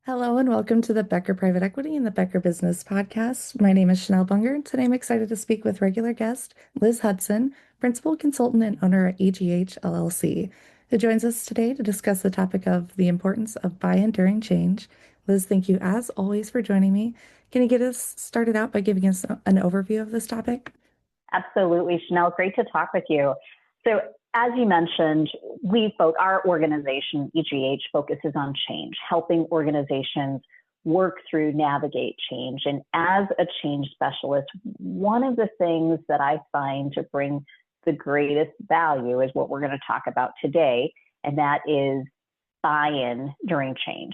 Hello and welcome to the Becker Private Equity and the Becker Business Podcast. My name is Chanel Bunger, and today I'm excited to speak with regular guest Liz Hutson, Principal Consultant and owner at EGH LLC, who joins us today to discuss the topic of the importance of buy-in during change. Liz, thank you as always for joining me. Can you get us started out by giving us an overview of this topic? Absolutely, Chanel. Great to talk with you. So, as you mentioned, our organization, EGH, focuses on change, helping organizations work through, navigate change. And as a change specialist, one of the things that I find to bring the greatest value is what we're going to talk about today, and that is buy-in during change.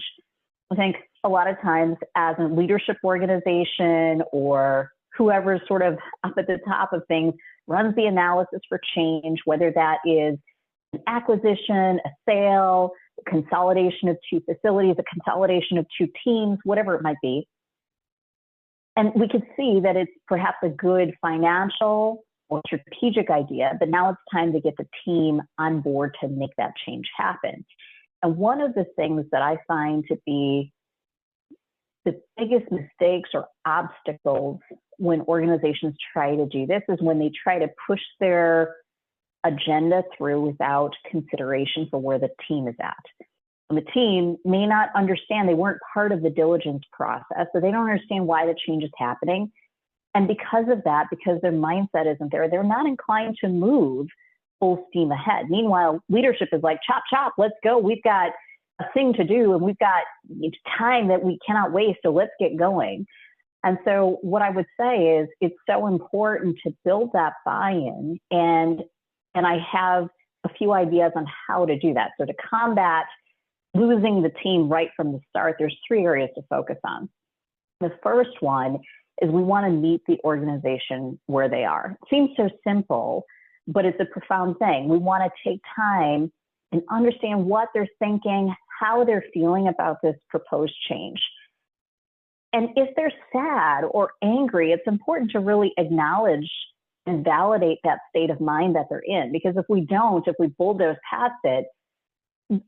I think a lot of times as a leadership organization or whoever's sort of up at the top of things runs the analysis for change, whether that is an acquisition, a sale, a consolidation of two facilities, a consolidation of two teams, whatever it might be. And we could see that it's perhaps a good financial or strategic idea, but now it's time to get the team on board to make that change happen. And one of the things that I find to be the biggest mistakes or obstacles when organizations try to do this is when they try to push their agenda through without consideration for where the team is at. And the team may not understand, they weren't part of the diligence process, so they don't understand why the change is happening. And because of that, because their mindset isn't there, they're not inclined to move full steam ahead. Meanwhile, leadership is like, chop, chop, let's go. We've got a thing to do and we've got time that we cannot waste, so let's get going. And so what I would say is it's so important to build that buy-in, and I have a few ideas on how to do that. So to combat losing the team right from the start, there's three areas to focus on. The first one is we want to meet the organization where they are. It seems so simple, but it's a profound thing. We want to take time and understand what they're thinking, how they're feeling about this proposed change. And if they're sad or angry, it's important to really acknowledge and validate that state of mind that they're in. Because if we bulldoze past it,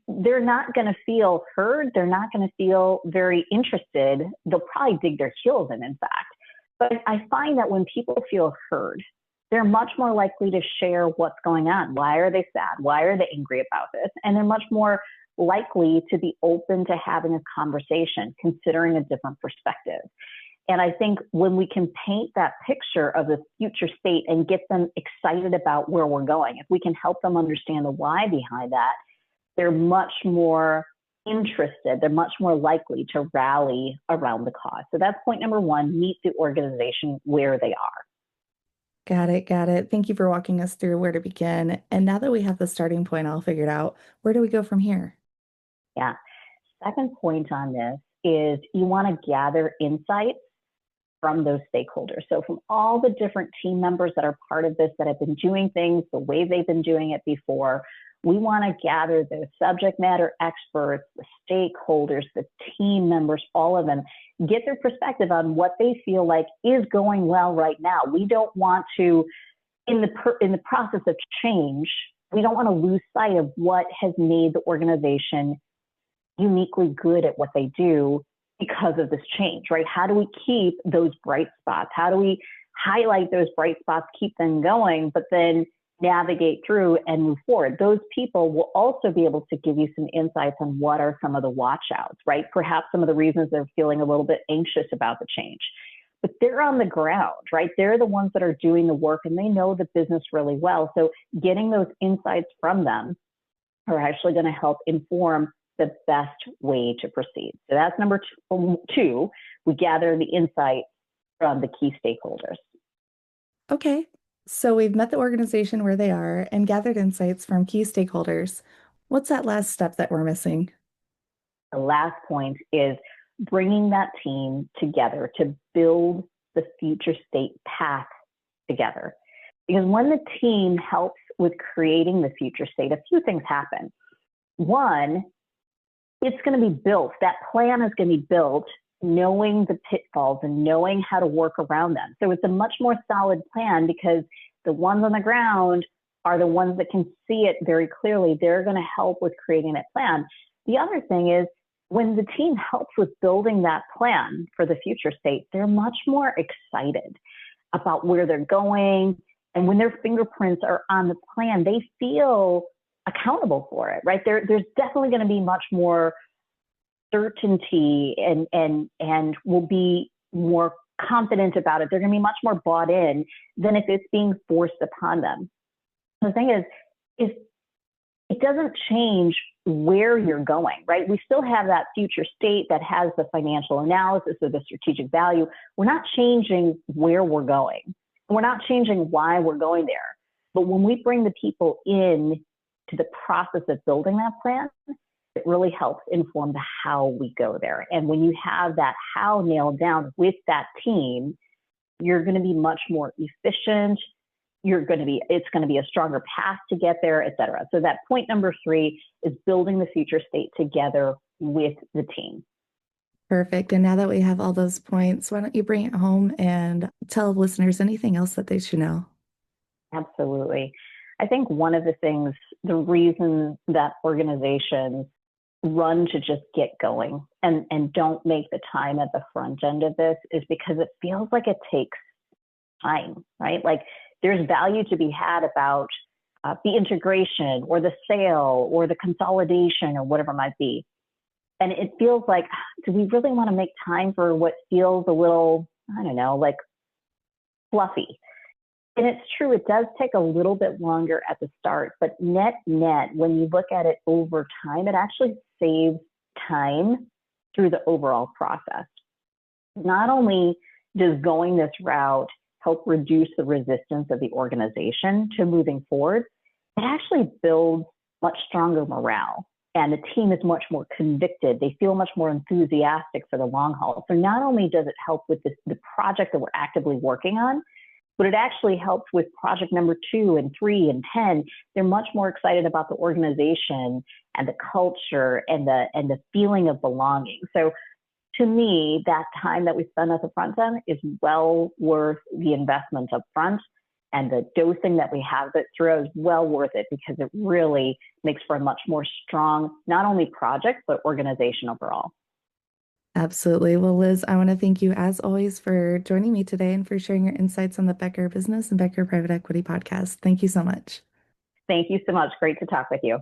they're not going to feel heard. They're not going to feel very interested. They'll probably dig their heels in fact. But I find that when people feel heard, they're much more likely to share what's going on. Why are they sad? Why are they angry about this? And they're much more likely to be open to having a conversation, considering a different perspective. And I think when we can paint that picture of the future state and get them excited about where we're going, if we can help them understand the why behind that, they're much more interested, they're much more likely to rally around the cause. So that's point number one, meet the organization where they are. Got it, got it. Thank you for walking us through where to begin. And now that we have the starting point all figured out, where do we go from here? Yeah. Second point on this is you want to gather insights from those stakeholders. So from all the different team members that are part of this, that have been doing things the way they've been doing it before, we want to gather the subject matter experts, the stakeholders, the team members, all of them, get their perspective on what they feel like is going well right now. We don't want to, in the process of change, we don't want to lose sight of what has made the organization uniquely good at what they do because of this change, right? How do we keep those bright spots? How do we highlight those bright spots, keep them going, but then navigate through and move forward? Those people will also be able to give you some insights on what are some of the watch outs, right? Perhaps some of the reasons they're feeling a little bit anxious about the change. But they're on the ground, right? They're the ones that are doing the work and they know the business really well. So getting those insights from them are actually going to help inform the best way to proceed. So that's number two. We gather the insight from the key stakeholders. Okay, so we've met the organization where they are and gathered insights from key stakeholders. What's that last step that we're missing? The last point is bringing that team together to build the future state path together. Because when the team helps with creating the future state, a few things happen. One, it's going to be built. That plan is going to be built knowing the pitfalls and knowing how to work around them. So it's a much more solid plan because the ones on the ground are the ones that can see it very clearly. They're going to help with creating that plan. The other thing is when the team helps with building that plan for the future state, they're much more excited about where they're going. And when their fingerprints are on the plan, they feel accountable for it, right? There's definitely going to be much more certainty and will be more confident about it. They're going to be much more bought in than if it's being forced upon them. The thing is it doesn't change where you're going, right? We still have that future state that has the financial analysis of the strategic value. We're not changing where we're going. We're not changing why we're going there. But when we bring the people in to the process of building that plan, it really helps inform the how we go there. And when you have that how nailed down with that team, you're going to be much more efficient. It's going to be a stronger path to get there, et cetera. So that point number 3 is building the future state together with the team. Perfect. And now that we have all those points, why don't you bring it home and tell listeners anything else that they should know? Absolutely. I think one of the things, the reason that organizations run to just get going and don't make the time at the front end of this is because it feels like it takes time, right? Like there's value to be had about the integration or the sale or the consolidation or whatever it might be. And it feels like, do we really want to make time for what feels a little, I don't know, like fluffy? And it's true, it does take a little bit longer at the start, but net, when you look at it over time, it actually saves time through the overall process. Not only does going this route help reduce the resistance of the organization to moving forward, it actually builds much stronger morale. And the team is much more convicted. They feel much more enthusiastic for the long haul. So not only does it help with the project that we're actively working on, but it actually helps with project number 2 and 3 and 10. They're much more excited about the organization and the culture and the feeling of belonging. So to me, that time that we spend at the front end is well worth the investment up front. And the dosing that we have it through is well worth it because it really makes for a much more strong, not only project, but organization overall. Absolutely. Well, Liz, I want to thank you as always for joining me today and for sharing your insights on the Becker Business and Becker Private Equity podcast. Thank you so much. Thank you so much. Great to talk with you.